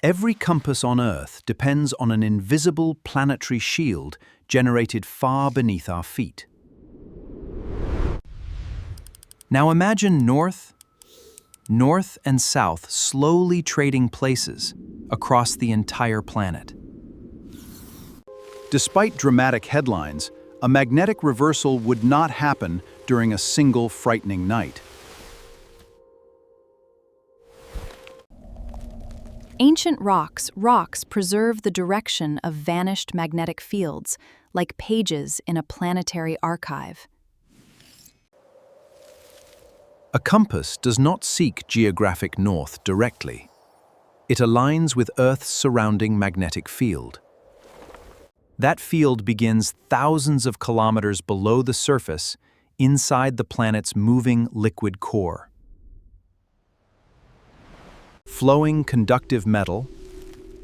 Every compass on Earth depends on an invisible planetary shield generated far beneath our feet. Now imagine north and south slowly trading places across the entire planet. Despite dramatic headlines, a magnetic reversal would not happen during a single frightening night. Ancient rocks preserve the direction of vanished magnetic fields, like pages in a planetary archive. A compass does not seek geographic north directly. It aligns with Earth's surrounding magnetic field. That field begins thousands of kilometers below the surface, inside the planet's moving liquid core. Flowing conductive metal,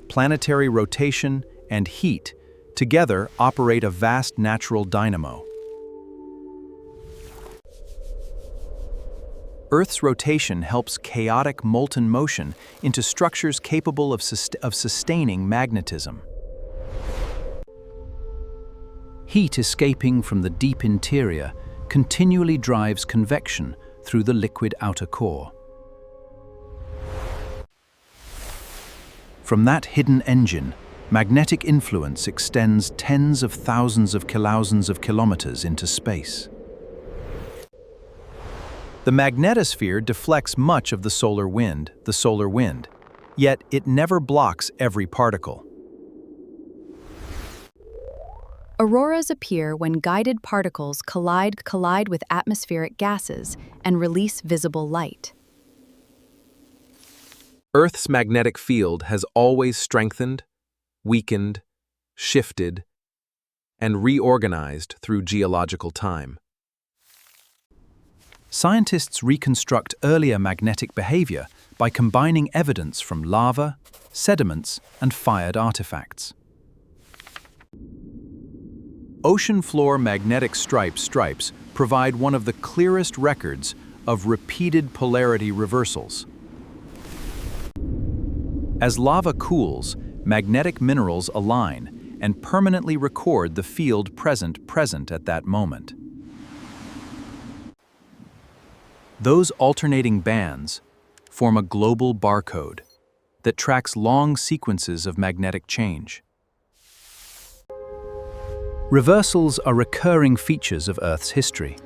planetary rotation, and heat together operate a vast natural dynamo. Earth's rotation helps chaotic molten motion into structures capable of sustaining magnetism. Heat escaping from the deep interior continually drives convection through the liquid outer core. From that hidden engine, magnetic influence extends tens of thousands of kilometers into space. The magnetosphere deflects much of the solar wind, yet it never blocks every particle. Auroras appear when guided particles collide with atmospheric gases and release visible light. Earth's magnetic field has always strengthened, weakened, shifted, and reorganized through geological time. Scientists reconstruct earlier magnetic behavior by combining evidence from lava, sediments, and fired artifacts. Ocean floor magnetic stripes provide one of the clearest records of repeated polarity reversals. As lava cools, magnetic minerals align and permanently record the field present at that moment. Those alternating bands form a global barcode that tracks long sequences of magnetic change. Reversals are recurring features of Earth's history,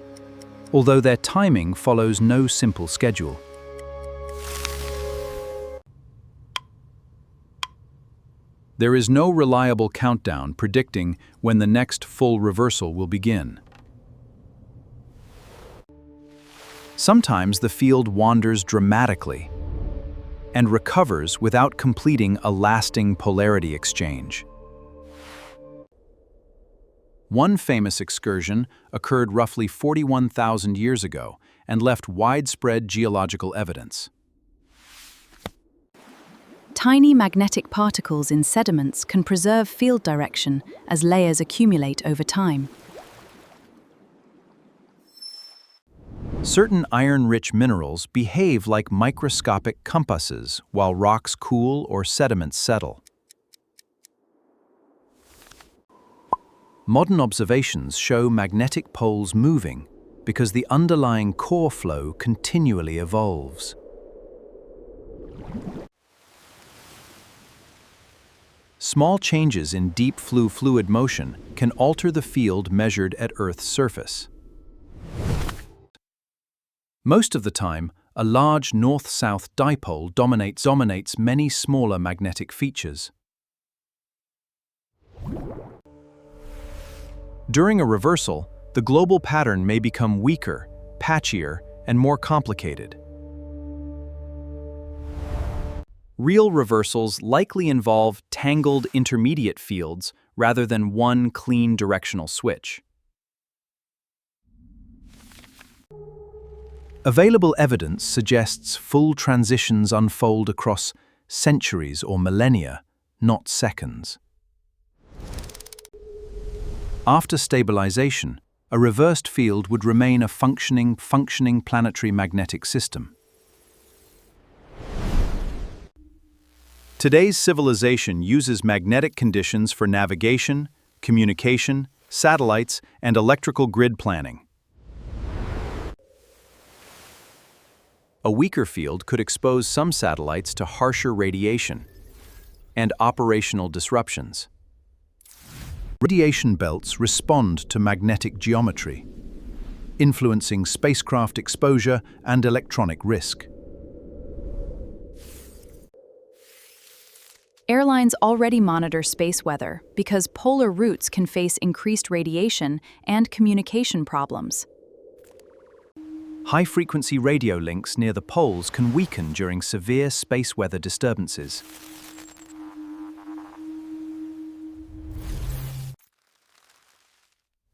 although their timing follows no simple schedule. There is no reliable countdown predicting when the next full reversal will begin. Sometimes the field wanders dramatically and recovers without completing a lasting polarity exchange. One famous excursion occurred roughly 41,000 years ago and left widespread geological evidence. Tiny magnetic particles in sediments can preserve field direction as layers accumulate over time. Certain iron-rich minerals behave like microscopic compasses while rocks cool or sediments settle. Modern observations show magnetic poles moving because the underlying core flow continually evolves. Small changes in deep fluid motion can alter the field measured at Earth's surface. Most of the time, a large north-south dipole dominates many smaller magnetic features. During a reversal, the global pattern may become weaker, patchier, and more complicated. Real reversals likely involve tangled intermediate fields rather than one clean directional switch. Available evidence suggests full transitions unfold across centuries or millennia, not seconds. After stabilization, a reversed field would remain a functioning planetary magnetic system. Today's civilization uses magnetic conditions for navigation, communication, satellites, and electrical grid planning. A weaker field could expose some satellites to harsher radiation and operational disruptions. Radiation belts respond to magnetic geometry, influencing spacecraft exposure and electronic risk. Airlines already monitor space weather because polar routes can face increased radiation and communication problems. High-frequency radio links near the poles can weaken during severe space weather disturbances.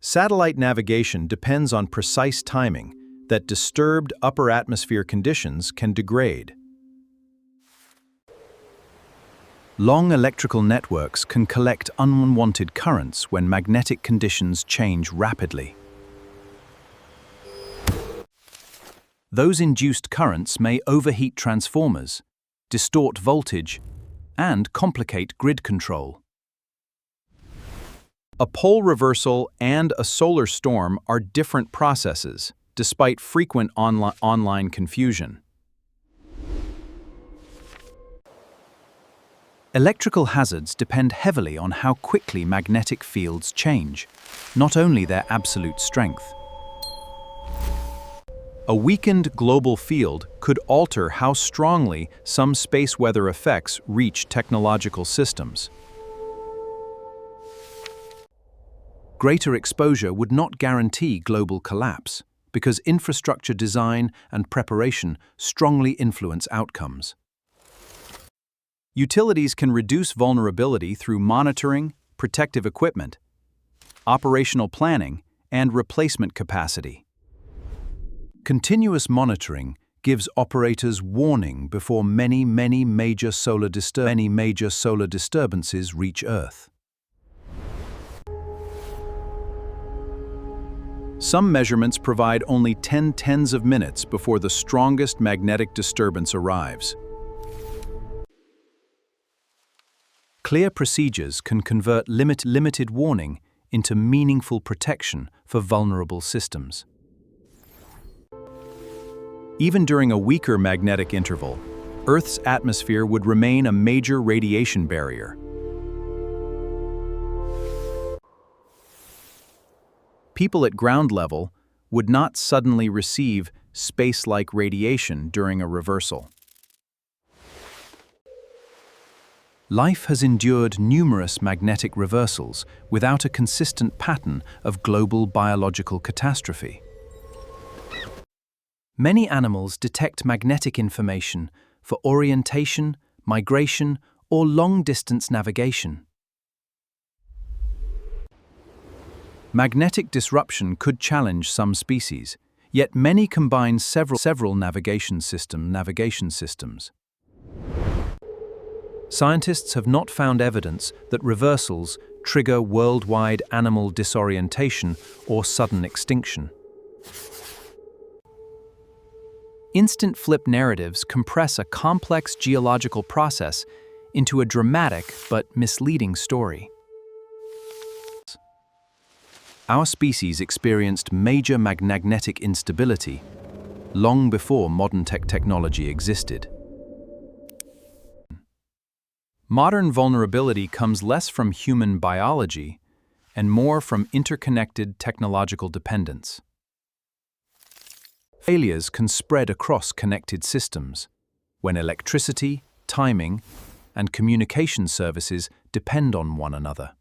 Satellite navigation depends on precise timing that disturbed upper atmosphere conditions can degrade. Long electrical networks can collect unwanted currents when magnetic conditions change rapidly. Those induced currents may overheat transformers, distort voltage, and complicate grid control. A pole reversal and a solar storm are different processes, despite frequent online confusion. Electrical hazards depend heavily on how quickly magnetic fields change, not only their absolute strength. A weakened global field could alter how strongly some space weather effects reach technological systems. Greater exposure would not guarantee global collapse, because infrastructure design and preparation strongly influence outcomes. Utilities can reduce vulnerability through monitoring, protective equipment, operational planning, and replacement capacity. Continuous monitoring gives operators warning before many major solar disturbances reach Earth. Some measurements provide only tens of minutes before the strongest magnetic disturbance arrives. Clear procedures can convert limited warning into meaningful protection for vulnerable systems. Even during a weaker magnetic interval, Earth's atmosphere would remain a major radiation barrier. People at ground level would not suddenly receive space-like radiation during a reversal. Life has endured numerous magnetic reversals without a consistent pattern of global biological catastrophe. Many animals detect magnetic information for orientation, migration, or long-distance navigation. Magnetic disruption could challenge some species, yet many combine several navigation systems. Scientists have not found evidence that reversals trigger worldwide animal disorientation or sudden extinction. Instant flip narratives compress a complex geological process into a dramatic but misleading story. Our species experienced major magnetic instability long before modern technology existed. Modern vulnerability comes less from human biology and more from interconnected technological dependence. Failures can spread across connected systems when electricity, timing, and communication services depend on one another.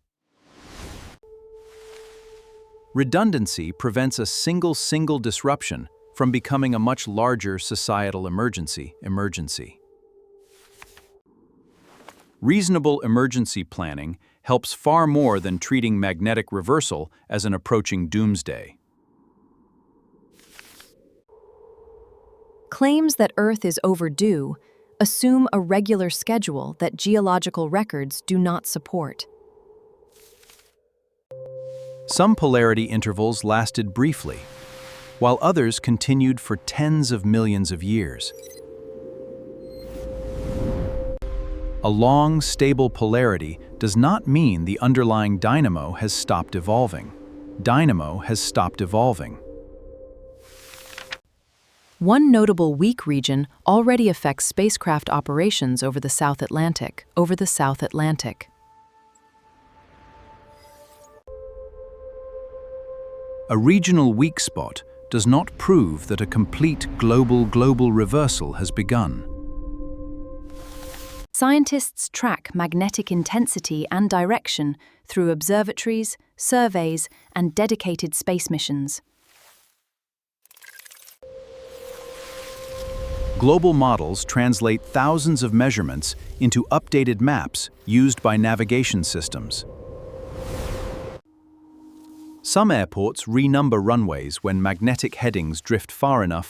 Redundancy prevents a single disruption from becoming a much larger societal emergency. Reasonable emergency planning helps far more than treating magnetic reversal as an approaching doomsday. Claims that Earth is overdue assume a regular schedule that geological records do not support. Some polarity intervals lasted briefly, while others continued for tens of millions of years. A long, stable polarity does not mean the underlying dynamo has stopped evolving. Dynamo has stopped evolving. One notable weak region already affects spacecraft operations over the South Atlantic. A regional weak spot does not prove that a complete global reversal has begun. Scientists track magnetic intensity and direction through observatories, surveys, and dedicated space missions. Global models translate thousands of measurements into updated maps used by navigation systems. Some airports renumber runways when magnetic headings drift far enough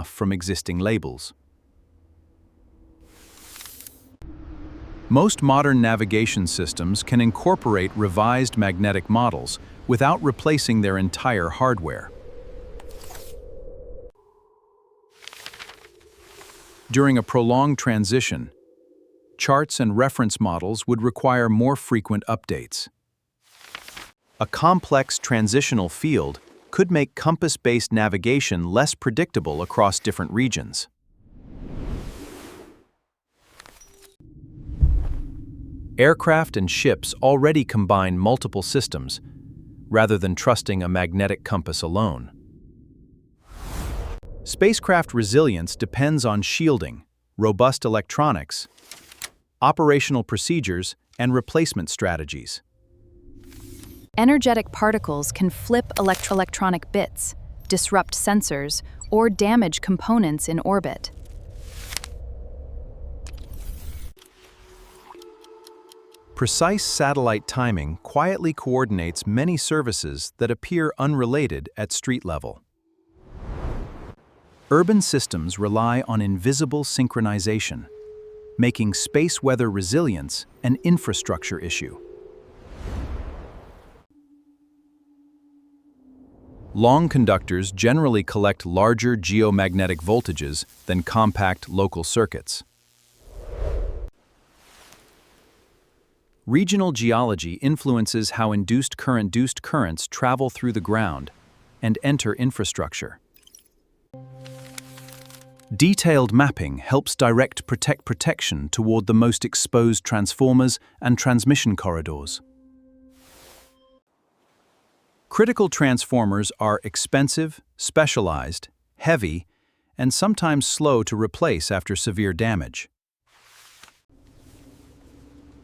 from existing labels. Most modern navigation systems can incorporate revised magnetic models without replacing their entire hardware. During a prolonged transition, charts and reference models would require more frequent updates. A complex transitional field could make compass-based navigation less predictable across different regions. Aircraft and ships already combine multiple systems, rather than trusting a magnetic compass alone. Spacecraft resilience depends on shielding, robust electronics, operational procedures, and replacement strategies. Energetic particles can flip electronic bits, disrupt sensors, or damage components in orbit. Precise satellite timing quietly coordinates many services that appear unrelated at street level. Urban systems rely on invisible synchronization, making space weather resilience an infrastructure issue. Long conductors generally collect larger geomagnetic voltages than compact local circuits. Regional geology influences how induced currents travel through the ground and enter infrastructure. Detailed mapping helps direct protection toward the most exposed transformers and transmission corridors. Critical transformers are expensive, specialized, heavy, and sometimes slow to replace after severe damage.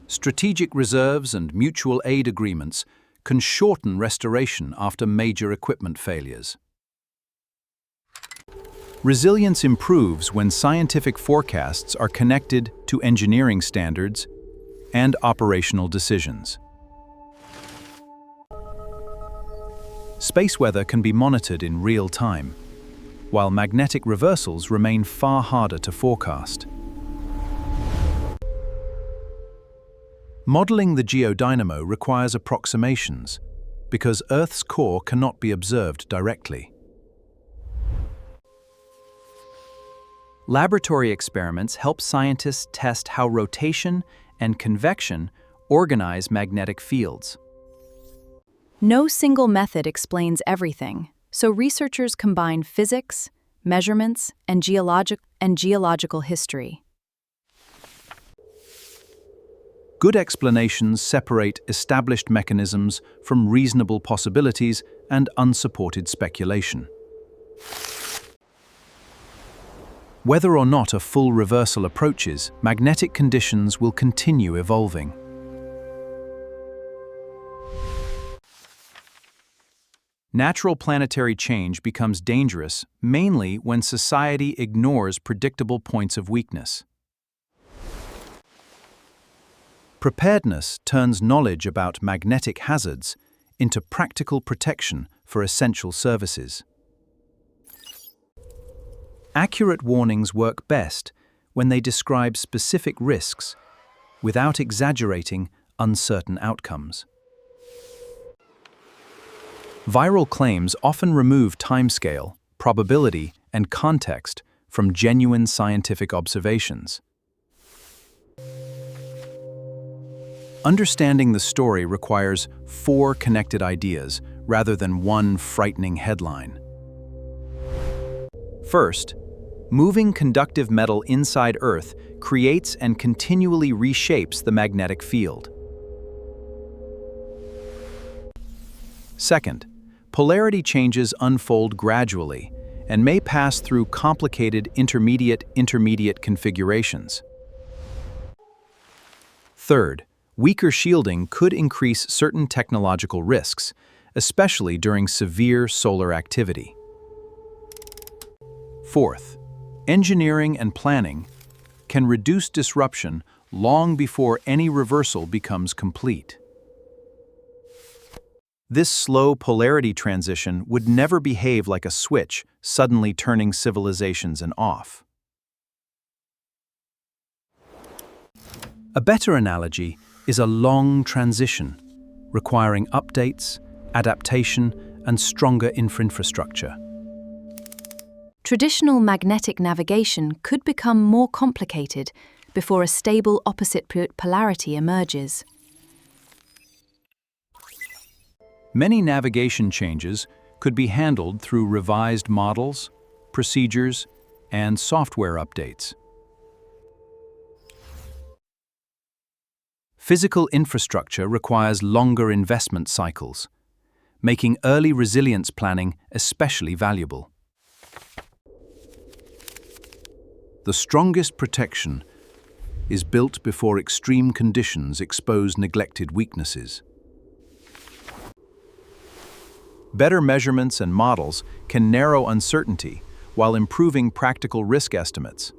Strategic reserves and mutual aid agreements can shorten restoration after major equipment failures. Resilience improves when scientific forecasts are connected to engineering standards and operational decisions. Space weather can be monitored in real time, while magnetic reversals remain far harder to forecast. Modeling the geodynamo requires approximations, because Earth's core cannot be observed directly. Laboratory experiments help scientists test how rotation and convection organize magnetic fields. No single method explains everything, so researchers combine physics, measurements, and geological history. Good explanations separate established mechanisms from reasonable possibilities and unsupported speculation. Whether or not a full reversal approaches, magnetic conditions will continue evolving. Natural planetary change becomes dangerous mainly when society ignores predictable points of weakness. Preparedness turns knowledge about magnetic hazards into practical protection for essential services. Accurate warnings work best when they describe specific risks without exaggerating uncertain outcomes. Viral claims often remove timescale, probability, and context from genuine scientific observations. Understanding the story requires 4 connected ideas rather than one frightening headline. First, moving conductive metal inside Earth creates and continually reshapes the magnetic field. Second, polarity changes unfold gradually and may pass through complicated intermediate configurations. Third, weaker shielding could increase certain technological risks, especially during severe solar activity. Fourth, engineering and planning can reduce disruption long before any reversal becomes complete. This slow polarity transition would never behave like a switch suddenly turning civilizations off. A better analogy is a long transition, requiring updates, adaptation, and stronger infrastructure. Traditional magnetic navigation could become more complicated before a stable opposite polarity emerges. Many navigation changes could be handled through revised models, procedures, and software updates. Physical infrastructure requires longer investment cycles, making early resilience planning especially valuable. The strongest protection is built before extreme conditions expose neglected weaknesses. Better measurements and models can narrow uncertainty while improving practical risk estimates.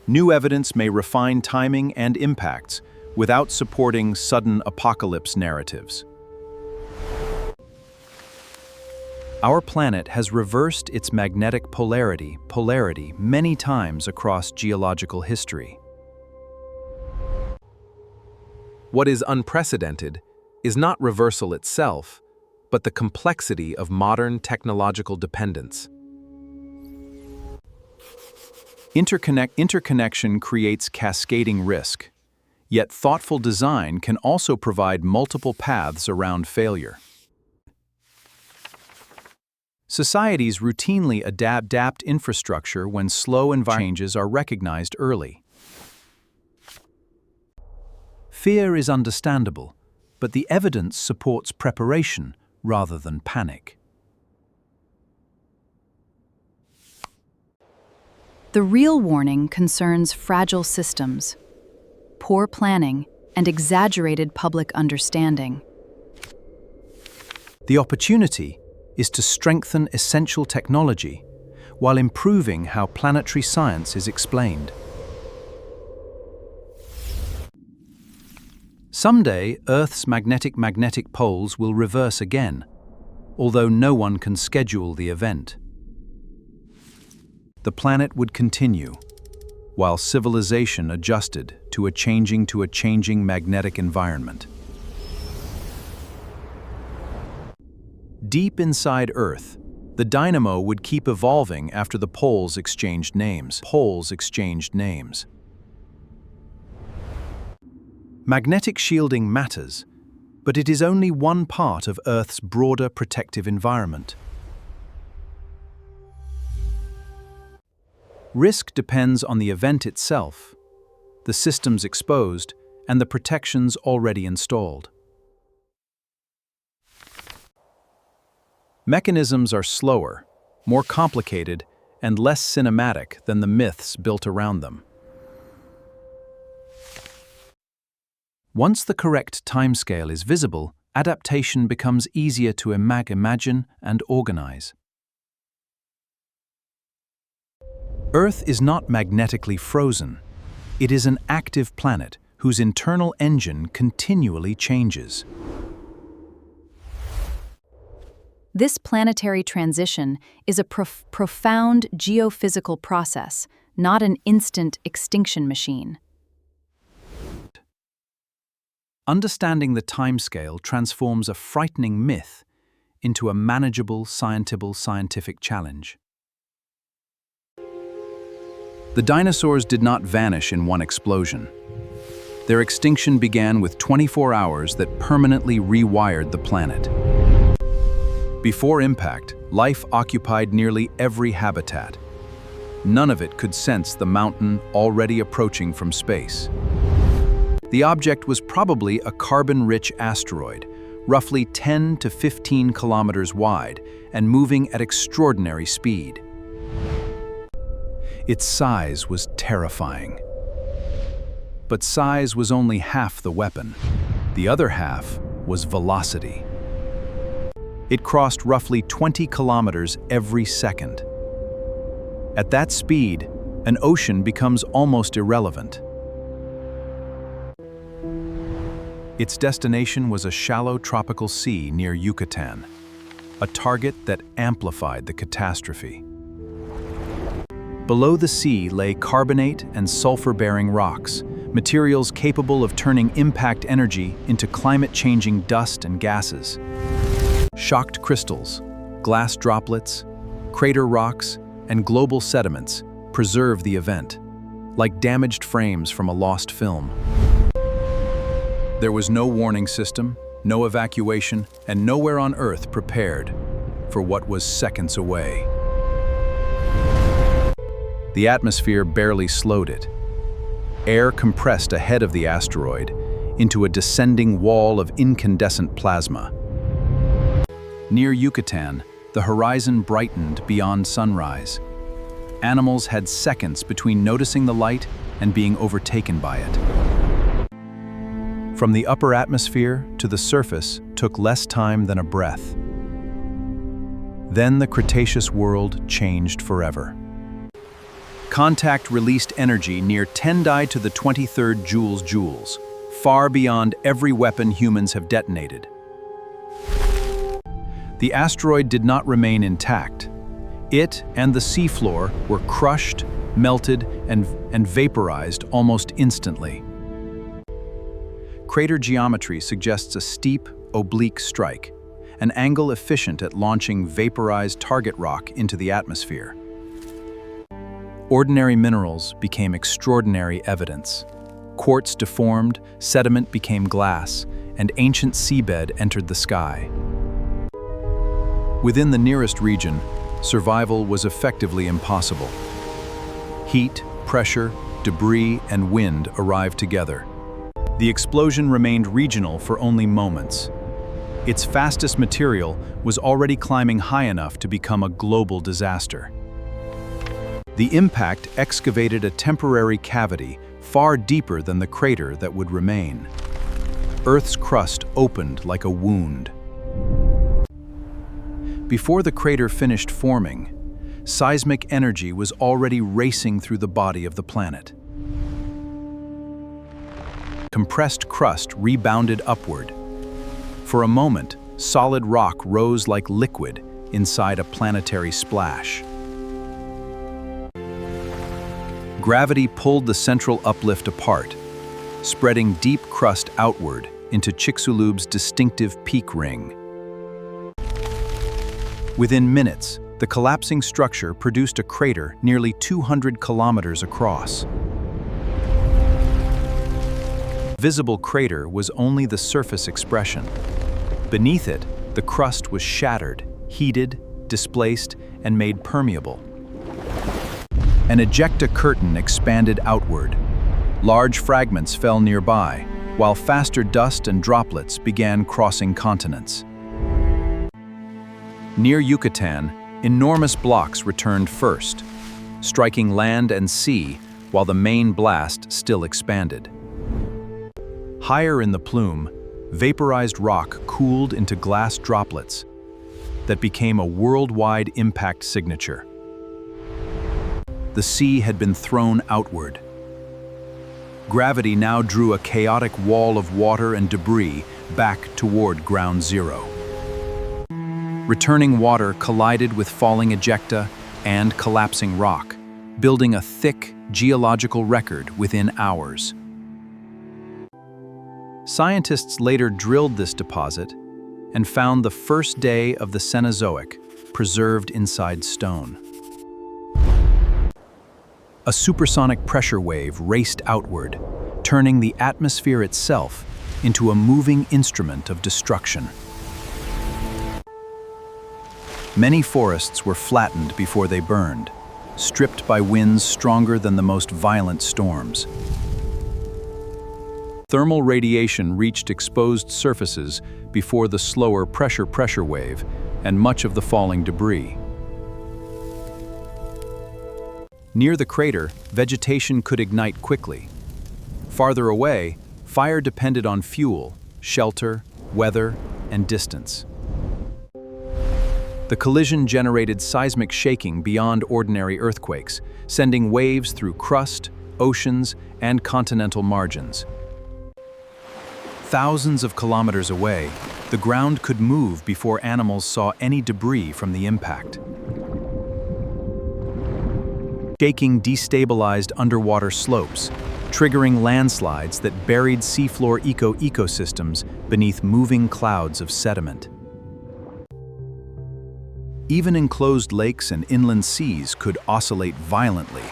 New evidence may refine timing and impacts without supporting sudden apocalypse narratives. Our planet has reversed its magnetic polarity many times across geological history. What is unprecedented is not reversal itself, but the complexity of modern technological dependence. Interconnection creates cascading risk, yet thoughtful design can also provide multiple paths around failure. Societies routinely adapt infrastructure when slow environmental changes are recognized early. Fear is understandable, but the evidence supports preparation rather than panic. The real warning concerns fragile systems, poor planning, and exaggerated public understanding. The opportunity is to strengthen essential technology while improving how planetary science is explained. Someday, Earth's magnetic poles will reverse again, although no one can schedule the event. The planet would continue, while civilization adjusted to a changing magnetic environment. Deep inside Earth, the dynamo would keep evolving after the poles exchanged names. Magnetic shielding matters, but it is only one part of Earth's broader protective environment. Risk depends on the event itself, the systems exposed, and the protections already installed. Mechanisms are slower, more complicated, and less cinematic than the myths built around them. Once the correct timescale is visible, adaptation becomes easier to imagine and organize. Earth is not magnetically frozen. It is an active planet whose internal engine continually changes. This planetary transition is a profound geophysical process, not an instant extinction machine. Understanding the timescale transforms a frightening myth into a manageable scientific challenge. The dinosaurs did not vanish in one explosion. Their extinction began with 24 hours that permanently rewired the planet. Before impact, life occupied nearly every habitat. None of it could sense the mountain already approaching from space. The object was probably a carbon-rich asteroid, roughly 10 to 15 kilometers wide and moving at extraordinary speed. Its size was terrifying. But size was only half the weapon. The other half was velocity. It crossed roughly 20 kilometers every second. At that speed, an ocean becomes almost irrelevant. Its destination was a shallow tropical sea near Yucatan, a target that amplified the catastrophe. Below the sea lay carbonate and sulfur-bearing rocks, materials capable of turning impact energy into climate-changing dust and gases. Shocked crystals, glass droplets, crater rocks, and global sediments preserve the event, like damaged frames from a lost film. There was no warning system, no evacuation, and nowhere on Earth prepared for what was seconds away. The atmosphere barely slowed it. Air compressed ahead of the asteroid into a descending wall of incandescent plasma. Near Yucatan, the horizon brightened beyond sunrise. Animals had seconds between noticing the light and being overtaken by it. From the upper atmosphere to the surface took less time than a breath. Then the Cretaceous world changed forever. Contact released energy near 10 to the 23rd joules, far beyond every weapon humans have detonated. The asteroid did not remain intact. It and the seafloor were crushed, melted, and vaporized almost instantly. Crater geometry suggests a steep, oblique strike, an angle efficient at launching vaporized target rock into the atmosphere. Ordinary minerals became extraordinary evidence. Quartz deformed, sediment became glass, and ancient seabed entered the sky. Within the nearest region, survival was effectively impossible. Heat, pressure, debris, and wind arrived together. The explosion remained regional for only moments. Its fastest material was already climbing high enough to become a global disaster. The impact excavated a temporary cavity far deeper than the crater that would remain. Earth's crust opened like a wound. Before the crater finished forming, seismic energy was already racing through the body of the planet. Compressed crust rebounded upward. For a moment, solid rock rose like liquid inside a planetary splash. Gravity pulled the central uplift apart, spreading deep crust outward into Chicxulub's distinctive peak ring. Within minutes, the collapsing structure produced a crater nearly 200 kilometers across. Visible crater was only the surface expression. Beneath it, the crust was shattered, heated, displaced, and made permeable. An ejecta curtain expanded outward. Large fragments fell nearby, while faster dust and droplets began crossing continents. Near Yucatan, enormous blocks returned first, striking land and sea while the main blast still expanded. Higher in the plume, vaporized rock cooled into glass droplets that became a worldwide impact signature. The sea had been thrown outward. Gravity now drew a chaotic wall of water and debris back toward ground zero. Returning water collided with falling ejecta and collapsing rock, building a thick geological record within hours. Scientists later drilled this deposit and found the first day of the Cenozoic preserved inside stone. A supersonic pressure wave raced outward, turning the atmosphere itself into a moving instrument of destruction. Many forests were flattened before they burned, stripped by winds stronger than the most violent storms. Thermal radiation reached exposed surfaces before the slower pressure wave and much of the falling debris. Near the crater, vegetation could ignite quickly. Farther away, fire depended on fuel, shelter, weather, and distance. The collision generated seismic shaking beyond ordinary earthquakes, sending waves through crust, oceans, and continental margins. Thousands of kilometers away, the ground could move before animals saw any debris from the impact. Shaking destabilized underwater slopes, triggering landslides that buried seafloor ecosystems beneath moving clouds of sediment. Even enclosed lakes and inland seas could oscillate violently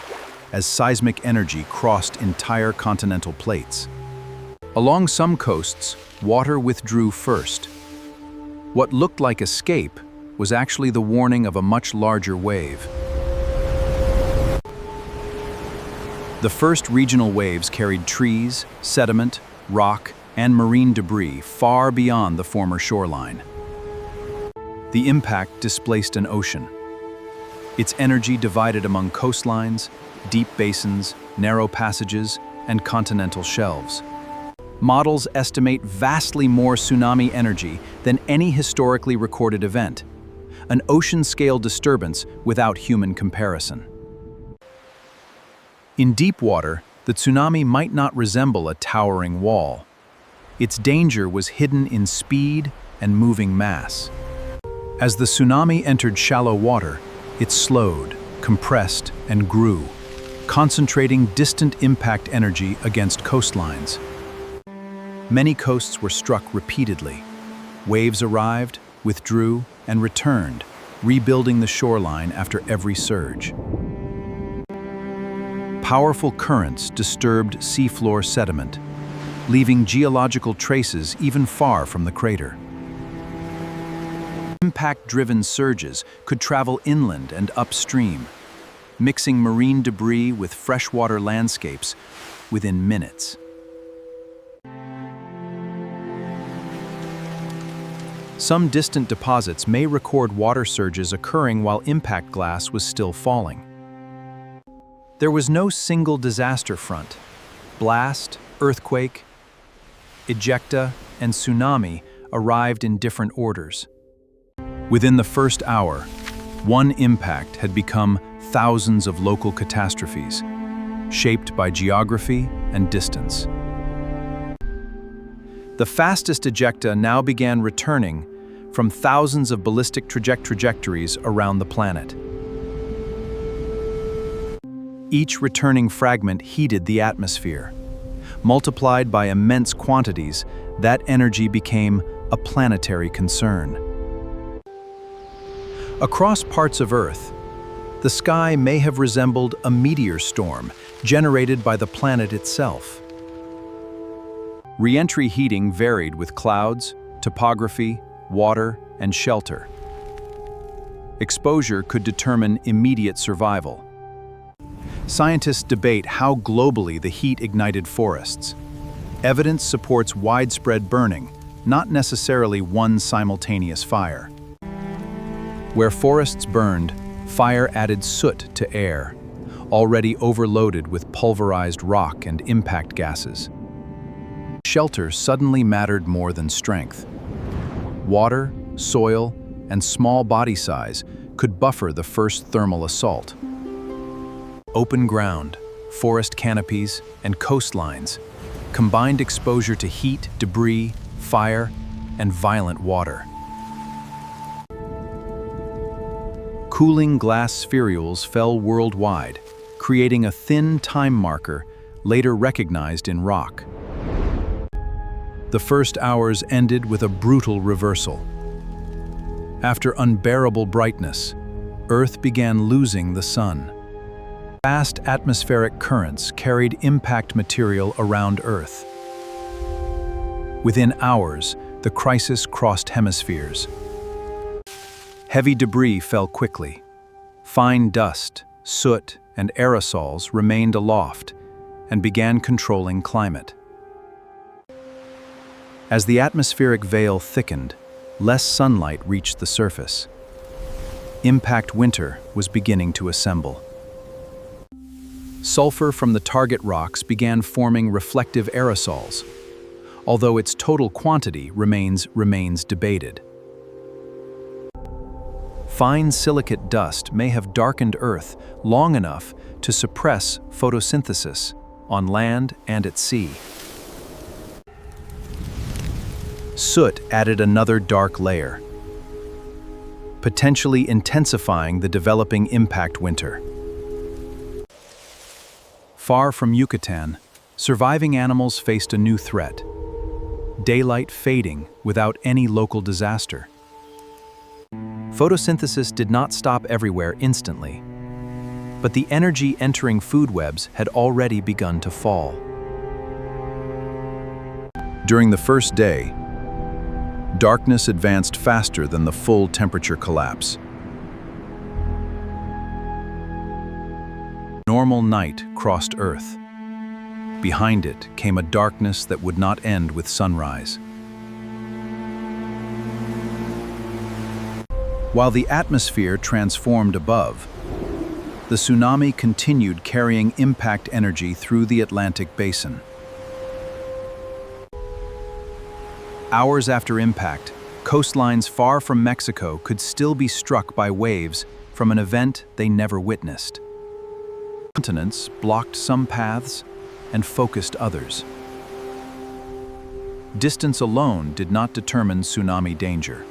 as seismic energy crossed entire continental plates. Along some coasts, water withdrew first. What looked like escape was actually the warning of a much larger wave. The first regional waves carried trees, sediment, rock, and marine debris far beyond the former shoreline. The impact displaced an ocean. Its energy divided among coastlines, deep basins, narrow passages, and continental shelves. Models estimate vastly more tsunami energy than any historically recorded event, an ocean-scale disturbance without human comparison. In deep water, the tsunami might not resemble a towering wall. Its danger was hidden in speed and moving mass. As the tsunami entered shallow water, it slowed, compressed, and grew, concentrating distant impact energy against coastlines. Many coasts were struck repeatedly. Waves arrived, withdrew, and returned, rebuilding the shoreline after every surge. Powerful currents disturbed seafloor sediment, leaving geological traces even far from the crater. Impact-driven surges could travel inland and upstream, mixing marine debris with freshwater landscapes within minutes. Some distant deposits may record water surges occurring while impact glass was still falling. There was no single disaster front. Blast, earthquake, ejecta, and tsunami arrived in different orders. Within the first hour, one impact had become thousands of local catastrophes, shaped by geography and distance. The fastest ejecta now began returning from thousands of ballistic trajectories around the planet. Each returning fragment heated the atmosphere. Multiplied by immense quantities, that energy became a planetary concern. Across parts of Earth, the sky may have resembled a meteor storm generated by the planet itself. Re-entry heating varied with clouds, topography, water, and shelter. Exposure could determine immediate survival. Scientists debate how globally the heat ignited forests. Evidence supports widespread burning, not necessarily one simultaneous fire. Where forests burned, fire added soot to air, already overloaded with pulverized rock and impact gases. Shelter suddenly mattered more than strength. Water, soil, and small body size could buffer the first thermal assault. Open ground, forest canopies, and coastlines combined exposure to heat, debris, fire, and violent water. Cooling glass spherules fell worldwide, creating a thin time marker later recognized in rock. The first hours ended with a brutal reversal. After unbearable brightness, Earth began losing the sun. Vast atmospheric currents carried impact material around Earth. Within hours, the crisis crossed hemispheres. Heavy debris fell quickly. Fine dust, soot, and aerosols remained aloft and began controlling climate. As the atmospheric veil thickened, less sunlight reached the surface. Impact winter was beginning to assemble. Sulfur from the target rocks began forming reflective aerosols, although its total quantity remains debated. Fine silicate dust may have darkened Earth long enough to suppress photosynthesis on land and at sea. Soot added another dark layer, potentially intensifying the developing impact winter. Far from Yucatan, surviving animals faced a new threat: daylight fading without any local disaster. Photosynthesis did not stop everywhere instantly, but the energy entering food webs had already begun to fall. During the first day, darkness advanced faster than the full temperature collapse. Normal night crossed Earth. Behind it came a darkness that would not end with sunrise. While the atmosphere transformed above, the tsunami continued carrying impact energy through the Atlantic basin. Hours after impact, coastlines far from Mexico could still be struck by waves from an event they never witnessed. Continents blocked some paths and focused others. Distance alone did not determine tsunami danger.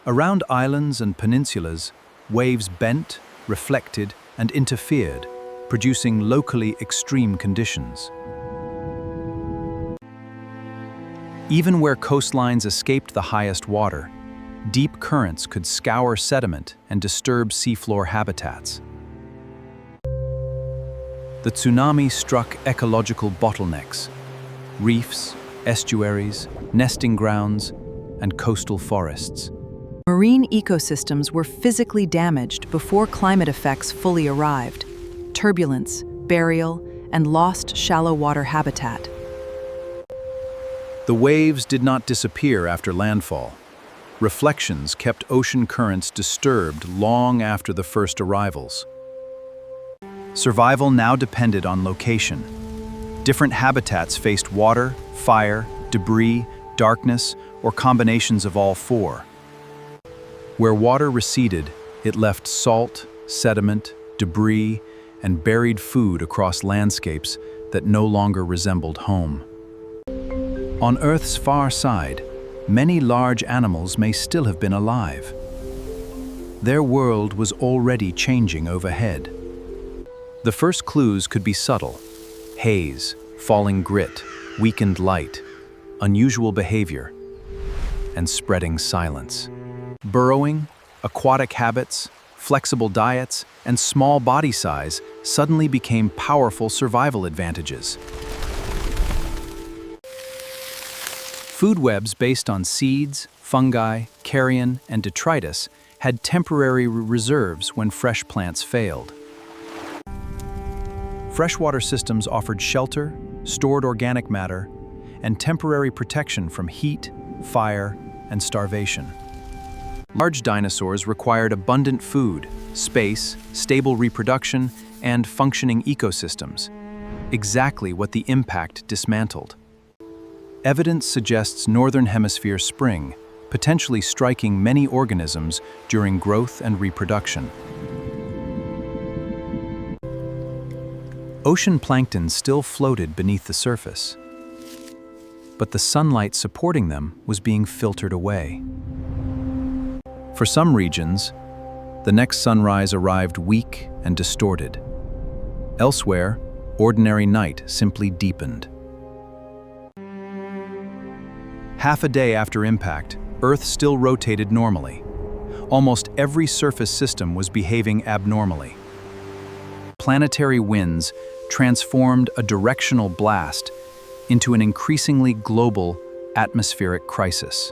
Around islands and peninsulas, waves bent, reflected, and interfered, producing locally extreme conditions. Even where coastlines escaped the highest water, deep currents could scour sediment and disturb seafloor habitats. The tsunami struck ecological bottlenecks: reefs, estuaries, nesting grounds, and coastal forests. Marine ecosystems were physically damaged before climate effects fully arrived: turbulence, burial, and lost shallow water habitat. The waves did not disappear after landfall. Reflections kept ocean currents disturbed long after the first arrivals. Survival now depended on location. Different habitats faced water, fire, debris, darkness, or combinations of all four. Where water receded, it left salt, sediment, debris, and buried food across landscapes that no longer resembled home. On Earth's far side, many large animals may still have been alive. Their world was already changing overhead. The first clues could be subtle: haze, falling grit, weakened light, unusual behavior, and spreading silence. Burrowing, aquatic habits, flexible diets, and small body size suddenly became powerful survival advantages. Food webs based on seeds, fungi, carrion, and detritus had temporary reserves when fresh plants failed. Freshwater systems offered shelter, stored organic matter, and temporary protection from heat, fire, and starvation. Large dinosaurs required abundant food, space, stable reproduction, and functioning ecosystems, exactly what the impact dismantled. Evidence suggests Northern Hemisphere spring, potentially striking many organisms during growth and reproduction. Ocean plankton still floated beneath the surface, but the sunlight supporting them was being filtered away. For some regions, the next sunrise arrived weak and distorted. Elsewhere, ordinary night simply deepened. Half a day after impact, Earth still rotated normally. Almost every surface system was behaving abnormally. planetary winds transformed a directional blast into an increasingly global atmospheric crisis.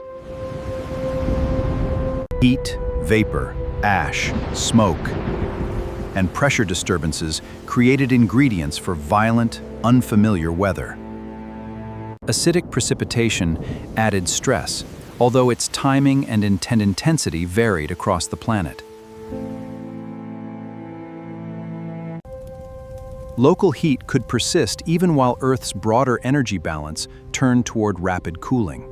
Heat, vapor, ash, smoke, and pressure disturbances created ingredients for violent, unfamiliar weather. Acidic precipitation added stress, although its timing and intensity varied across the planet. Local heat could persist even while Earth's broader energy balance turned toward rapid cooling.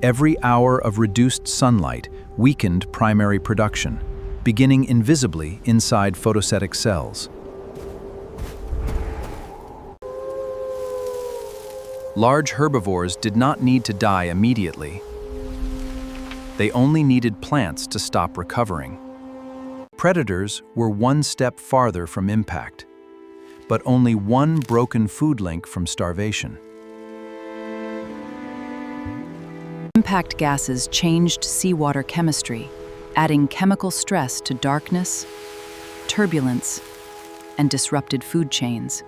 Every hour of reduced sunlight weakened primary production, beginning invisibly inside photosynthetic cells. Large herbivores did not need to die immediately. They only needed plants to stop recovering. Predators were one step farther from impact, but only one broken food link from starvation. Impact gases changed seawater chemistry, adding chemical stress to darkness, turbulence, and disrupted food chains.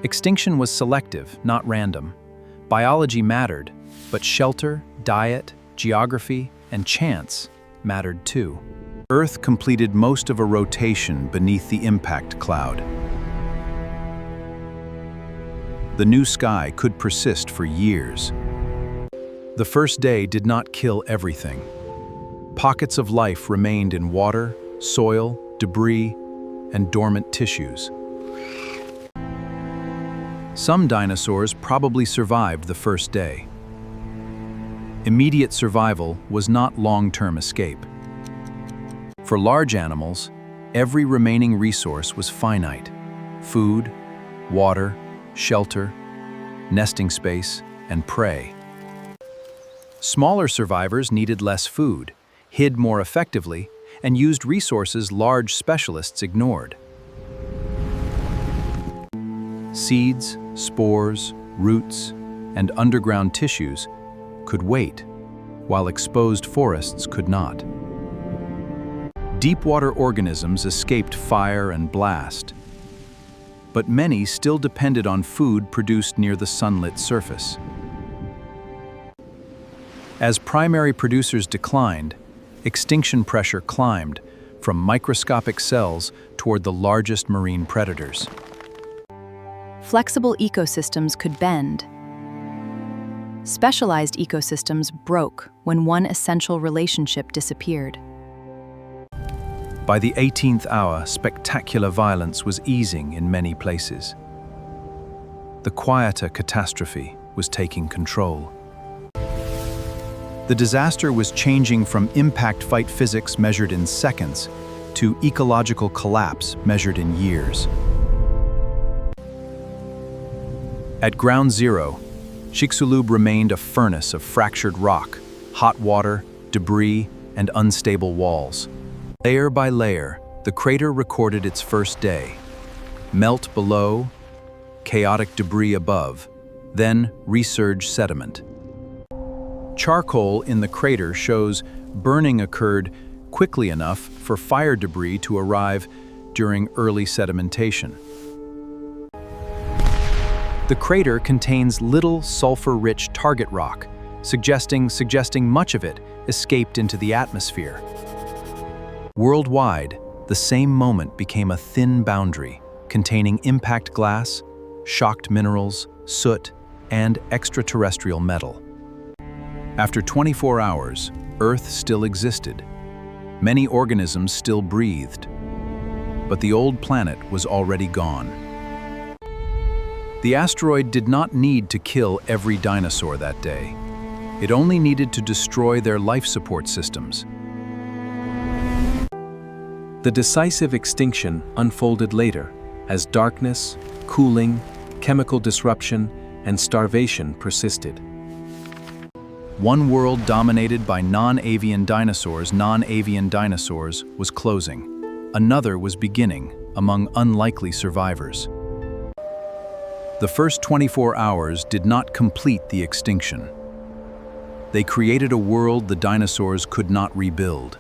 Extinction was selective, not random. Biology mattered, but shelter, diet, geography, and chance mattered too. Earth completed most of a rotation beneath the impact cloud. The new sky could persist for years. The first day did not kill everything. Pockets of life remained in water, soil, debris, and dormant tissues. Some dinosaurs probably survived the first day. Immediate survival was not long-term escape. For large animals, every remaining resource was finite: food, water, shelter, nesting space, and prey. Smaller survivors needed less food, hid more effectively, and used resources large specialists ignored. Seeds, spores, roots, and underground tissues could wait, while exposed forests could not. Deepwater organisms escaped fire and blast, but many still depended on food produced near the sunlit surface. As primary producers declined, extinction pressure climbed from microscopic cells toward the largest marine predators. Flexible ecosystems could bend. Specialized ecosystems broke when one essential relationship disappeared. By the 18th hour, spectacular violence was easing in many places. The quieter catastrophe was taking control. The disaster was changing from impact fight physics measured in seconds to ecological collapse measured in years. At ground zero, Chicxulub remained a furnace of fractured rock, hot water, debris, and unstable walls. Layer by layer, the crater recorded its first day. Melt below, chaotic debris above, then resurge sediment. Charcoal in the crater shows burning occurred quickly enough for fire debris to arrive during early sedimentation. The crater contains little sulfur-rich target rock, suggesting much of it escaped into the atmosphere. Worldwide, the same moment became a thin boundary containing impact glass, shocked minerals, soot, and extraterrestrial metal. After 24 hours, Earth still existed. Many organisms still breathed, but the old planet was already gone. The asteroid did not need to kill every dinosaur that day. It only needed to destroy their life support systems. The decisive extinction unfolded later as darkness, cooling, chemical disruption, and starvation persisted. One world dominated by non-avian dinosaurs was closing. Another was beginning among unlikely survivors. The first 24 hours did not complete the extinction. They created a world the dinosaurs could not rebuild.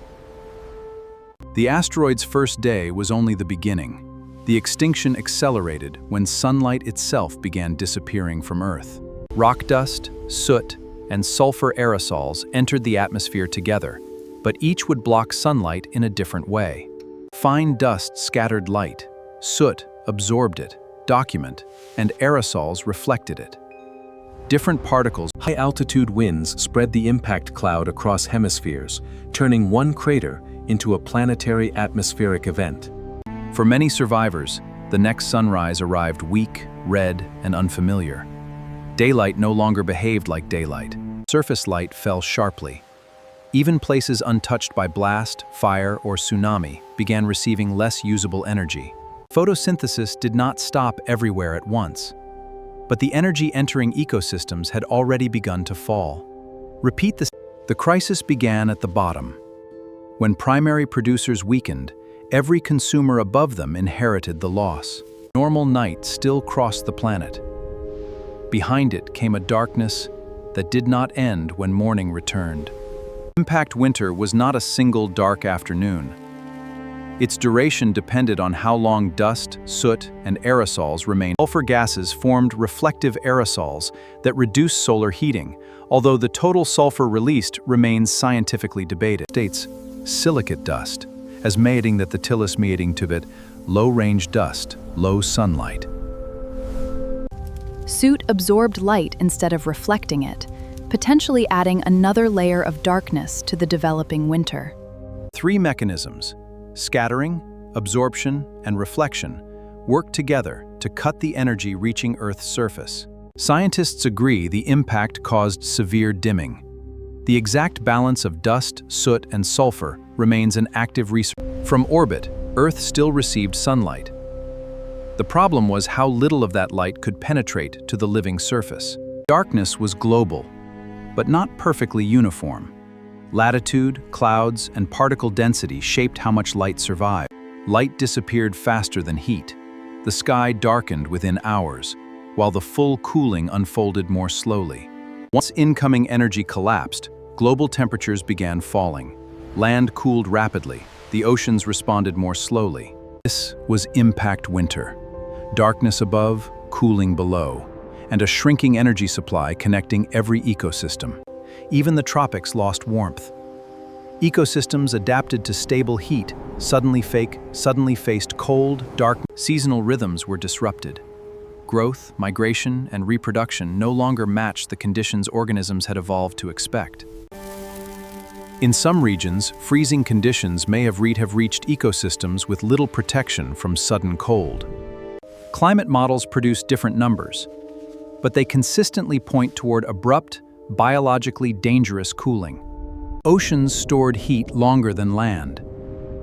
The asteroid's first day was only the beginning. The extinction accelerated when sunlight itself began disappearing from Earth. Rock dust, soot, and sulfur aerosols entered the atmosphere together, but each would block sunlight in a different way. Fine dust scattered light, soot absorbed it, and aerosols reflected it. Different particles. High-altitude winds spread the impact cloud across hemispheres, turning one crater into a planetary atmospheric event. For many survivors, the next sunrise arrived weak, red, and unfamiliar. Daylight no longer behaved like daylight. Surface light fell sharply. Even places untouched by blast, fire, or tsunami began receiving less usable energy. Photosynthesis did not stop everywhere at once, but the energy entering ecosystems had already begun to fall. Repeat this. The crisis began at the bottom. When primary producers weakened, every consumer above them inherited the loss. Normal night still crossed the planet. Behind it came a darkness that did not end when morning returned. Impact winter was not a single dark afternoon. Its duration depended on how long dust, soot, and aerosols remained. Sulfur gases formed reflective aerosols that reduced solar heating, although the total sulfur released remains scientifically debated. States silicate dust, as meaning that the tillis meating to it, low-range dust, low sunlight. Soot absorbed light instead of reflecting it, potentially adding another layer of darkness to the developing winter. Three mechanisms, scattering, absorption, and reflection, work together to cut the energy reaching Earth's surface. Scientists agree the impact caused severe dimming. The exact balance of dust, soot, and sulfur remains an active research. From orbit, Earth still received sunlight. The problem was how little of that light could penetrate to the living surface. Darkness was global, but not perfectly uniform. Latitude, clouds, and particle density shaped how much light survived. Light disappeared faster than heat. The sky darkened within hours, while the full cooling unfolded more slowly. Once incoming energy collapsed, global temperatures began falling. Land cooled rapidly, the oceans responded more slowly. This was impact winter. Darkness above, cooling below, and a shrinking energy supply connecting every ecosystem. Even the tropics lost warmth. Ecosystems adapted to stable heat, suddenly faced cold, dark. Seasonal rhythms were disrupted. Growth, migration, and reproduction no longer matched the conditions organisms had evolved to expect. In some regions, freezing conditions may have reached ecosystems with little protection from sudden cold. Climate models produce different numbers, but they consistently point toward abrupt, biologically dangerous cooling. Oceans stored heat longer than land,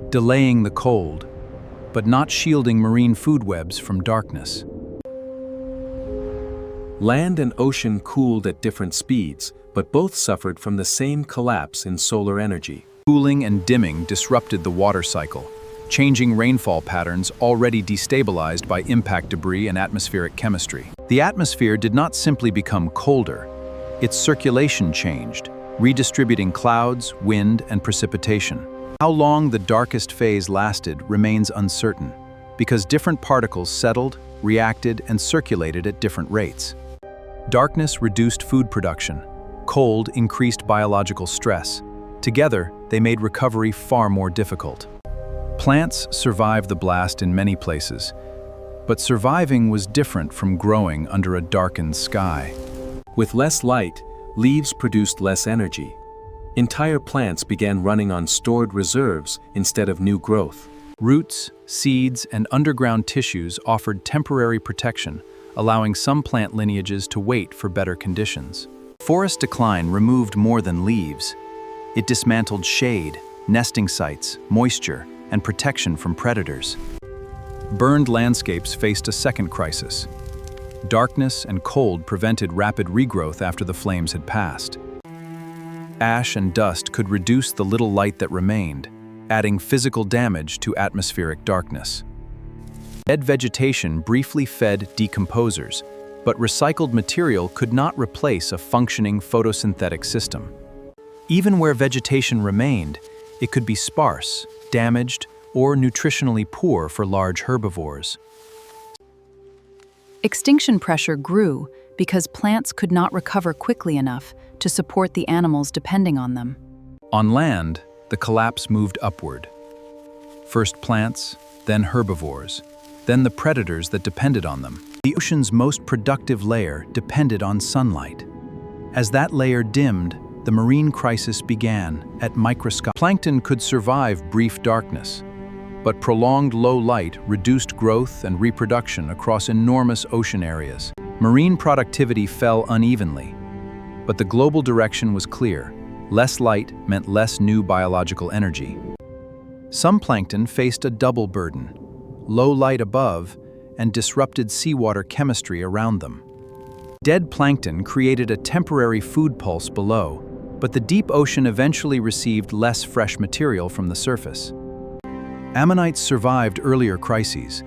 delaying the cold, but not shielding marine food webs from darkness. Land and ocean cooled at different speeds, but both suffered from the same collapse in solar energy. Cooling and dimming disrupted the water cycle, changing rainfall patterns already destabilized by impact debris and atmospheric chemistry. The atmosphere did not simply become colder. Its circulation changed, redistributing clouds, wind, and precipitation. How long the darkest phase lasted remains uncertain, because different particles settled, reacted, and circulated at different rates. Darkness reduced food production. Cold increased biological stress. Together, they made recovery far more difficult. Plants survived the blast in many places, but surviving was different from growing under a darkened sky. With less light, leaves produced less energy. Entire plants began running on stored reserves instead of new growth. Roots, seeds, and underground tissues offered temporary protection, allowing some plant lineages to wait for better conditions. Forest decline removed more than leaves. It dismantled shade, nesting sites, moisture, and protection from predators. Burned landscapes faced a second crisis. Darkness and cold prevented rapid regrowth after the flames had passed. Ash and dust could reduce the little light that remained, adding physical damage to atmospheric darkness. Dead vegetation briefly fed decomposers, but recycled material could not replace a functioning photosynthetic system. Even where vegetation remained, it could be sparse, damaged, or nutritionally poor for large herbivores. Extinction pressure grew because plants could not recover quickly enough to support the animals depending on them. On land, the collapse moved upward. First plants, then herbivores, then the predators that depended on them. The ocean's most productive layer depended on sunlight. As that layer dimmed, the marine crisis began at microscopic. Plankton could survive brief darkness, but prolonged low light reduced growth and reproduction across enormous ocean areas. Marine productivity fell unevenly, but the global direction was clear. Less light meant less new biological energy. Some plankton faced a double burden: low light above and disrupted seawater chemistry around them. Dead plankton created a temporary food pulse below, but the deep ocean eventually received less fresh material from the surface. Ammonites survived earlier crises,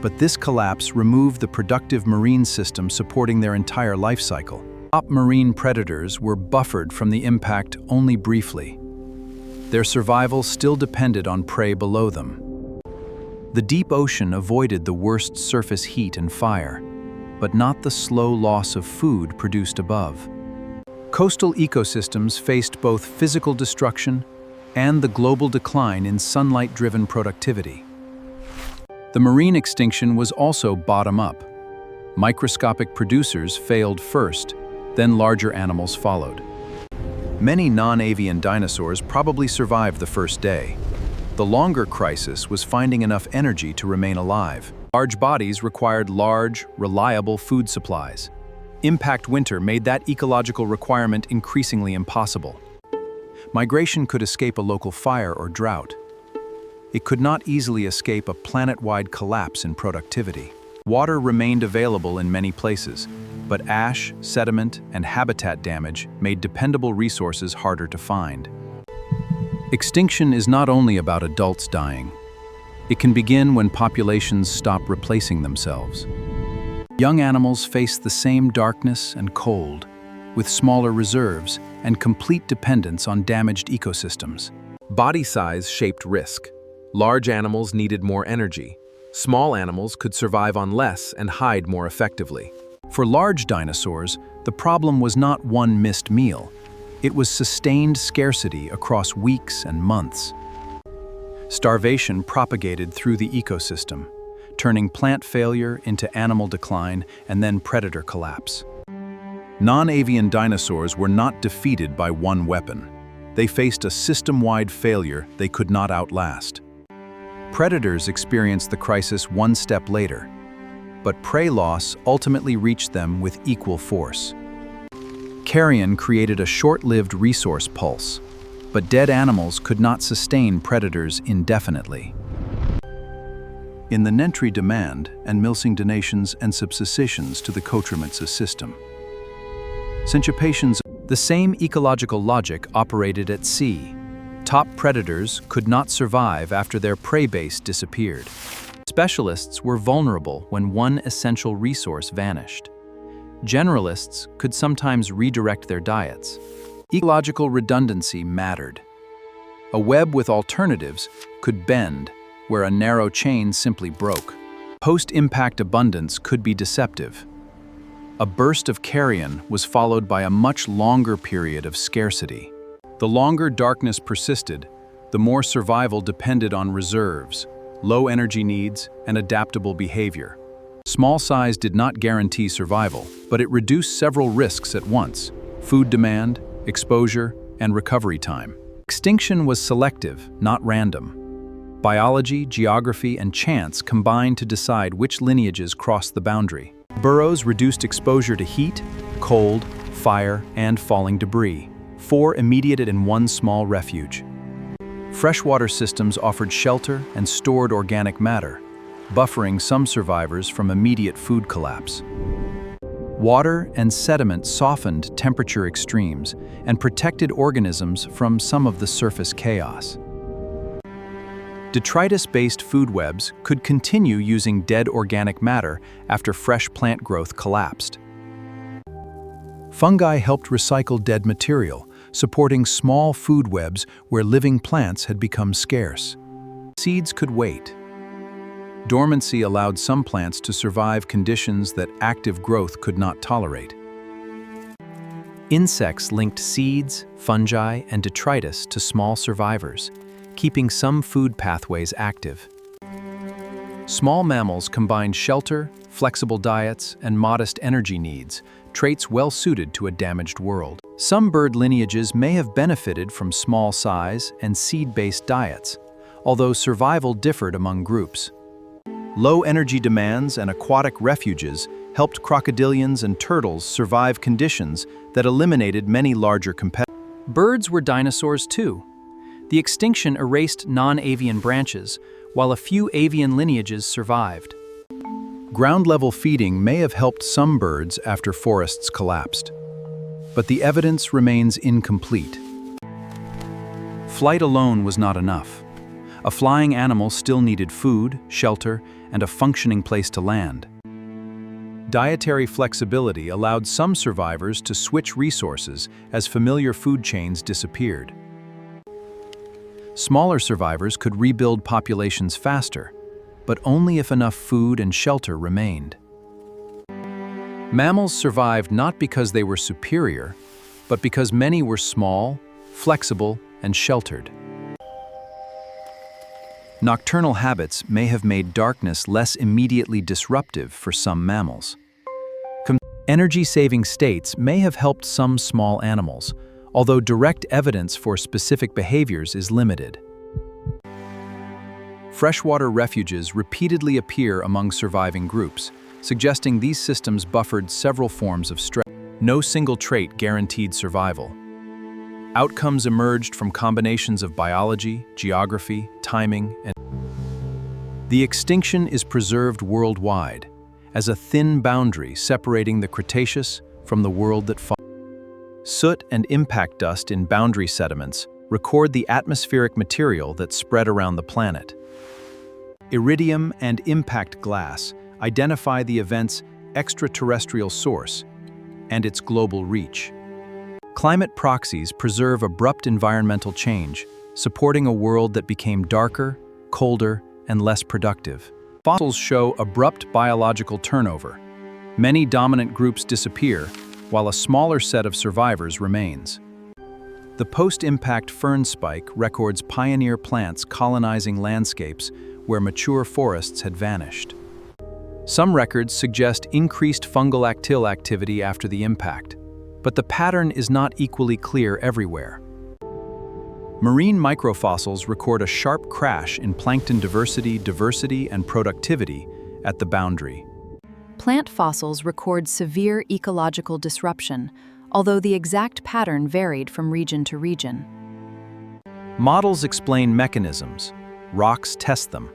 but this collapse removed the productive marine system supporting their entire life cycle. Top marine predators were buffered from the impact only briefly. Their survival still depended on prey below them. The deep ocean avoided the worst surface heat and fire, but not the slow loss of food produced above. Coastal ecosystems faced both physical destruction and the global decline in sunlight-driven productivity. The marine extinction was also bottom-up. Microscopic producers failed first, then larger animals followed. Many non-avian dinosaurs probably survived the first day. The longer crisis was finding enough energy to remain alive. Large bodies required large, reliable food supplies. Impact winter made that ecological requirement increasingly impossible. Migration could escape a local fire or drought. It could not easily escape a planet-wide collapse in productivity. Water remained available in many places, but ash, sediment, and habitat damage made dependable resources harder to find. Extinction is not only about adults dying. It can begin when populations stop replacing themselves. Young animals face the same darkness and cold, with smaller reserves and complete dependence on damaged ecosystems. Body size shaped risk. Large animals needed more energy. Small animals could survive on less and hide more effectively. For large dinosaurs, the problem was not one missed meal. It was sustained scarcity across weeks and months. Starvation propagated through the ecosystem, turning plant failure into animal decline and then predator collapse. Non-avian dinosaurs were not defeated by one weapon. They faced a system-wide failure they could not outlast. Predators experienced the crisis one step later, but prey loss ultimately reached them with equal force. Carrion created a short-lived resource pulse, but dead animals could not sustain predators indefinitely. In the Nentry demand and milsing donations and subsistence to the Cotramitsa system. Syncopations, the same ecological logic operated at sea. Top predators could not survive after their prey base disappeared. Specialists were vulnerable when one essential resource vanished. Generalists could sometimes redirect their diets. Ecological redundancy mattered. A web with alternatives could bend where a narrow chain simply broke. Post-impact abundance could be deceptive. A burst of carrion was followed by a much longer period of scarcity. The longer darkness persisted, the more survival depended on reserves, low energy needs, and adaptable behavior. Small size did not guarantee survival, but it reduced several risks at once: food demand, exposure, and recovery time. Extinction was selective, not random. Biology, geography, and chance combined to decide which lineages crossed the boundary. Burrows reduced exposure to heat, cold, fire, and falling debris. 4 immediate and 1 small refuge. Freshwater systems offered shelter and stored organic matter, buffering some survivors from immediate food collapse. Water and sediment softened temperature extremes and protected organisms from some of the surface chaos. Detritus-based food webs could continue using dead organic matter after fresh plant growth collapsed. Fungi helped recycle dead material, supporting small food webs where living plants had become scarce. Seeds could wait. Dormancy allowed some plants to survive conditions that active growth could not tolerate. Insects linked seeds, fungi, and detritus to small survivors, keeping some food pathways active. Small mammals combined shelter, flexible diets, and modest energy needs, traits well suited to a damaged world. Some bird lineages may have benefited from small size and seed-based diets, although survival differed among groups. Low energy demands and aquatic refuges helped crocodilians and turtles survive conditions that eliminated many larger competitors. Birds were dinosaurs too. The extinction erased non-avian branches, while a few avian lineages survived. Ground-level feeding may have helped some birds after forests collapsed, but the evidence remains incomplete. Flight alone was not enough. A flying animal still needed food, shelter, and a functioning place to land. Dietary flexibility allowed some survivors to switch resources as familiar food chains disappeared. Smaller survivors could rebuild populations faster, but only if enough food and shelter remained. Mammals survived not because they were superior, but because many were small, flexible, and sheltered. Nocturnal habits may have made darkness less immediately disruptive for some mammals. Energy-saving states may have helped some small animals, although direct evidence for specific behaviors is limited. Freshwater refuges repeatedly appear among surviving groups, suggesting these systems buffered several forms of stress. No single trait guaranteed survival. Outcomes emerged from combinations of biology, geography, timing, and the extinction is preserved worldwide as a thin boundary separating the Cretaceous from the world that followed. Soot and impact dust in boundary sediments record the atmospheric material that spread around the planet. Iridium and impact glass identify the event's extraterrestrial source and its global reach. Climate proxies preserve abrupt environmental change, supporting a world that became darker, colder, and less productive. Fossils show abrupt biological turnover. Many dominant groups disappear, while a smaller set of survivors remains. The post-impact fern spike records pioneer plants colonizing landscapes where mature forests had vanished. Some records suggest increased fungal activity after the impact, but the pattern is not equally clear everywhere. Marine microfossils record a sharp crash in plankton diversity, and productivity at the boundary. Plant fossils record severe ecological disruption, although the exact pattern varied from region to region. Models explain mechanisms. Rocks test them.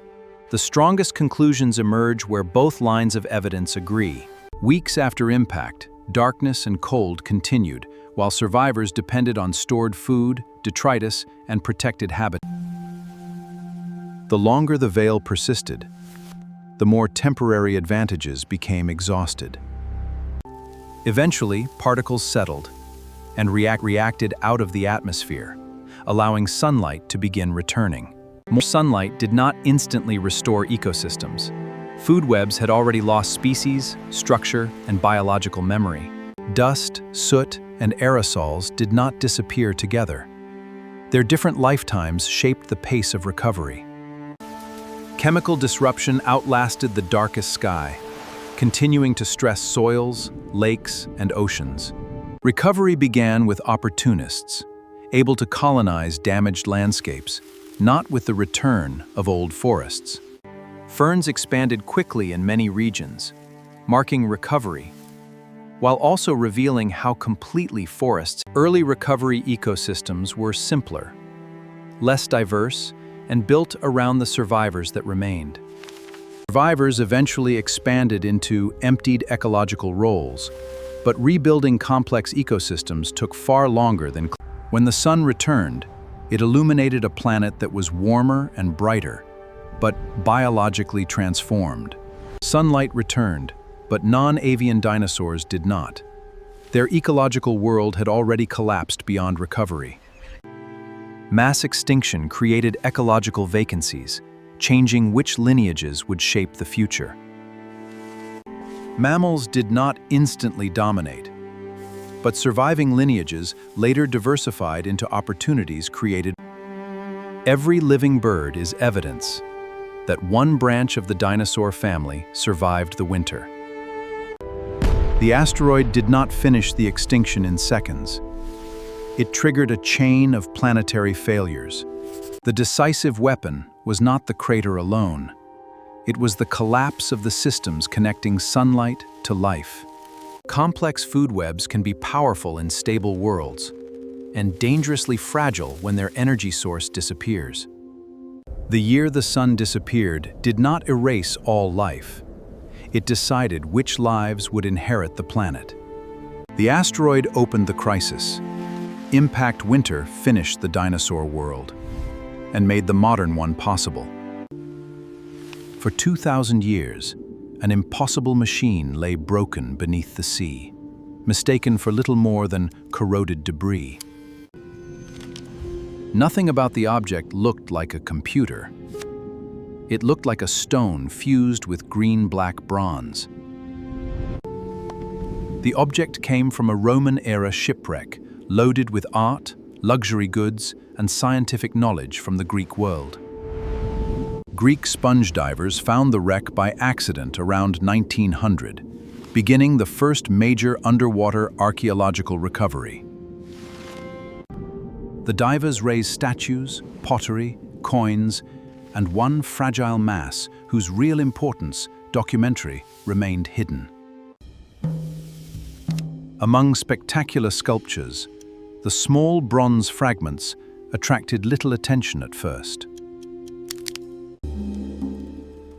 The strongest conclusions emerge where both lines of evidence agree. Weeks after impact, darkness and cold continued, while survivors depended on stored food, detritus, and protected habitat. The longer the veil persisted, the more temporary advantages became exhausted. Eventually, particles settled and reacted out of the atmosphere, allowing sunlight to begin returning. More sunlight did not instantly restore ecosystems. Food webs had already lost species, structure, and biological memory. Dust, soot, and aerosols did not disappear together. Their different lifetimes shaped the pace of recovery. Chemical disruption outlasted the darkest sky, continuing to stress soils, lakes, and oceans. Recovery began with opportunists, able to colonize damaged landscapes, not with the return of old forests. Ferns expanded quickly in many regions, marking recovery, while also revealing how completely forests. Early recovery ecosystems were simpler, less diverse, and built around the survivors that remained. Survivors eventually expanded into emptied ecological roles, but rebuilding complex ecosystems took far longer than. When the sun returned, it illuminated a planet that was warmer and brighter, but biologically transformed. Sunlight returned, but non-avian dinosaurs did not. Their ecological world had already collapsed beyond recovery. Mass extinction created ecological vacancies, changing which lineages would shape the future. Mammals did not instantly dominate, but surviving lineages later diversified into opportunities created. Every living bird is evidence that one branch of the dinosaur family survived the winter. The asteroid did not finish the extinction in seconds. It triggered a chain of planetary failures. The decisive weapon was not the crater alone. It was the collapse of the systems connecting sunlight to life. Complex food webs can be powerful in stable worlds and dangerously fragile when their energy source disappears. The year the sun disappeared did not erase all life. It decided which lives would inherit the planet. The asteroid opened the crisis. Impact winter finished the dinosaur world and made the modern one possible. For 2,000 years, an impossible machine lay broken beneath the sea, mistaken for little more than corroded debris. Nothing about the object looked like a computer. It looked like a stone fused with green-black bronze. The object came from a Roman-era shipwreck, loaded with art, luxury goods, and scientific knowledge from the Greek world. Greek sponge divers found the wreck by accident around 1900, beginning the first major underwater archaeological recovery. The divers raised statues, pottery, coins, and one fragile mass whose real importance, documentary, remained hidden. Among spectacular sculptures, the small bronze fragments attracted little attention at first.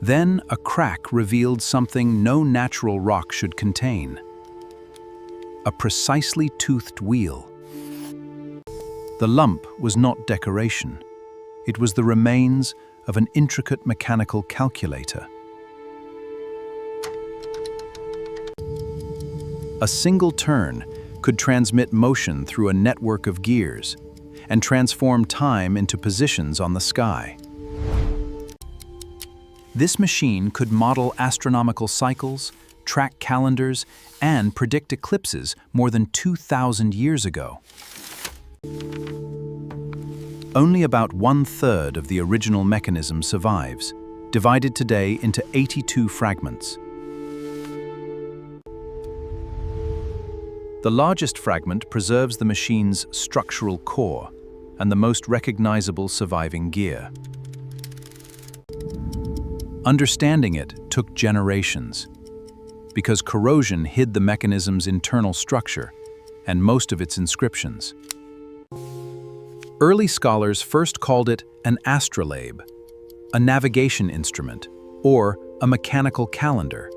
Then a crack revealed something no natural rock should contain: a precisely toothed wheel. The lump was not decoration. It was the remains of an intricate mechanical calculator. A single turn could transmit motion through a network of gears and transform time into positions on the sky. This machine could model astronomical cycles, track calendars, and predict eclipses more than 2,000 years ago. Only about 1/3 of the original mechanism survives, divided today into 82 fragments. The largest fragment preserves the machine's structural core and the most recognizable surviving gear. Understanding it took generations, because corrosion hid the mechanism's internal structure and most of its inscriptions. Early scholars first called it an astrolabe, a navigation instrument, or a mechanical calendar.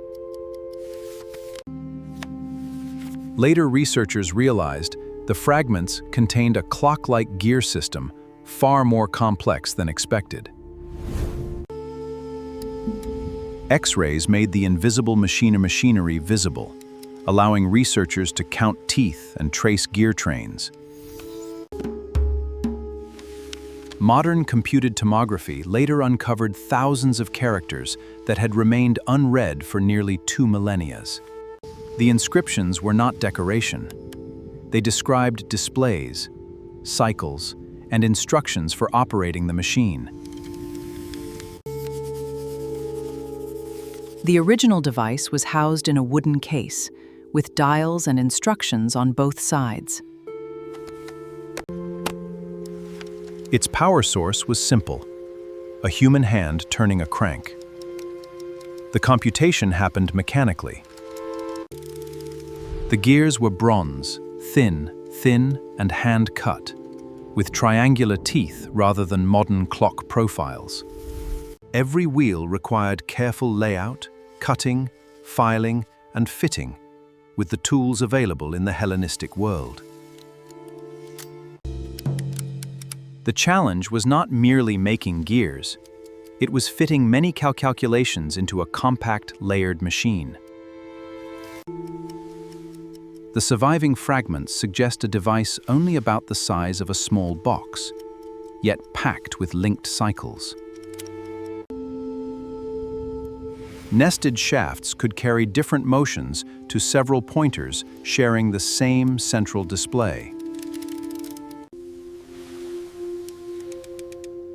Later researchers realized the fragments contained a clock-like gear system far more complex than expected. X-rays made the invisible machinery visible, allowing researchers to count teeth and trace gear trains. Modern computed tomography later uncovered thousands of characters that had remained unread for nearly 2 millennia. The inscriptions were not decoration. They described displays, cycles, and instructions for operating the machine. The original device was housed in a wooden case, with dials and instructions on both sides. Its power source was simple: a human hand turning a crank. The computation happened mechanically. The gears were bronze, thin, and hand-cut, with triangular teeth rather than modern clock profiles. Every wheel required careful layout, cutting, filing, and fitting, with the tools available in the Hellenistic world. The challenge was not merely making gears. It was fitting many calculations into a compact, layered machine. The surviving fragments suggest a device only about the size of a small box, yet packed with linked cycles. Nested shafts could carry different motions to several pointers sharing the same central display.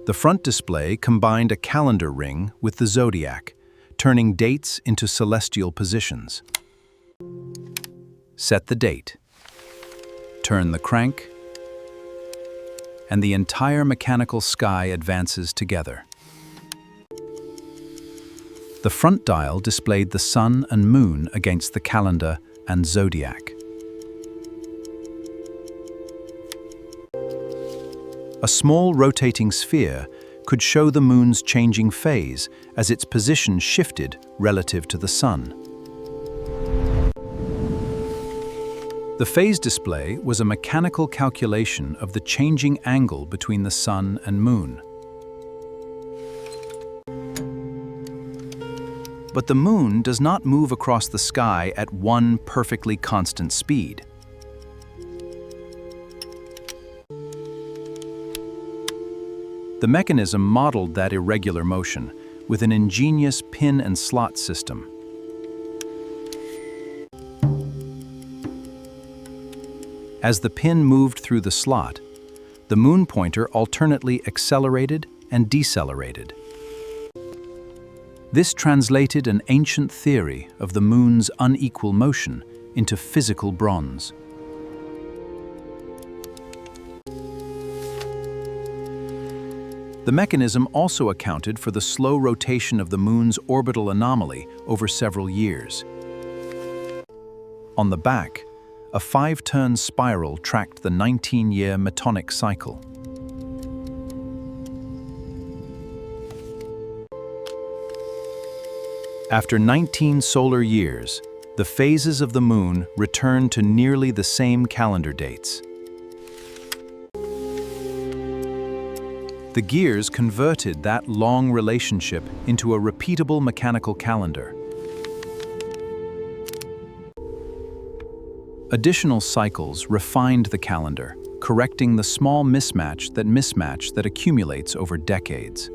The front display combined a calendar ring with the zodiac, turning dates into celestial positions. Set the date. Turn the crank, and the entire mechanical sky advances together. The front dial displayed the sun and moon against the calendar and zodiac. A small rotating sphere could show the moon's changing phase as its position shifted relative to the sun. The phase display was a mechanical calculation of the changing angle between the sun and moon. But the moon does not move across the sky at one perfectly constant speed. The mechanism modeled that irregular motion with an ingenious pin and slot system. As the pin moved through the slot, the moon pointer alternately accelerated and decelerated. This translated an ancient theory of the moon's unequal motion into physical bronze. The mechanism also accounted for the slow rotation of the moon's orbital anomaly over several years. On the back, a 5-turn spiral tracked the 19-year metonic cycle. After 19 solar years, the phases of the moon returned to nearly the same calendar dates. The gears converted that long relationship into a repeatable mechanical calendar. Additional cycles refined the calendar, correcting the small mismatch that accumulates over decades.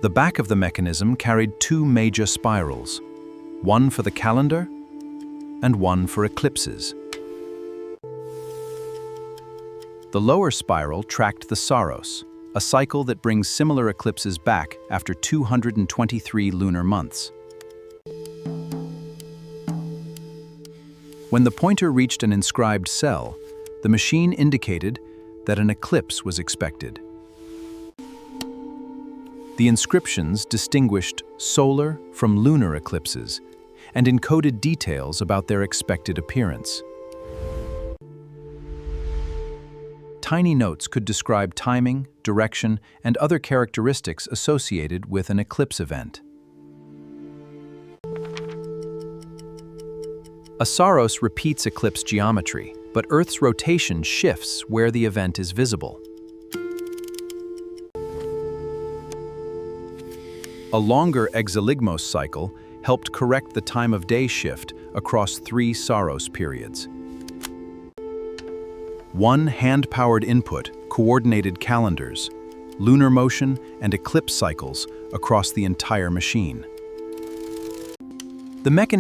The back of the mechanism carried 2 major spirals, one for the calendar and one for eclipses. The lower spiral tracked the Saros, a cycle that brings similar eclipses back after 223 lunar months. When the pointer reached an inscribed cell, the machine indicated that an eclipse was expected. The inscriptions distinguished solar from lunar eclipses and encoded details about their expected appearance. Tiny notes could describe timing, direction, and other characteristics associated with an eclipse event. A Saros repeats eclipse geometry, but Earth's rotation shifts where the event is visible. A longer exoligmos cycle helped correct the time of day shift across 3 Saros periods. One hand-powered input coordinated calendars, lunar motion, and eclipse cycles across the entire machine. The mechanism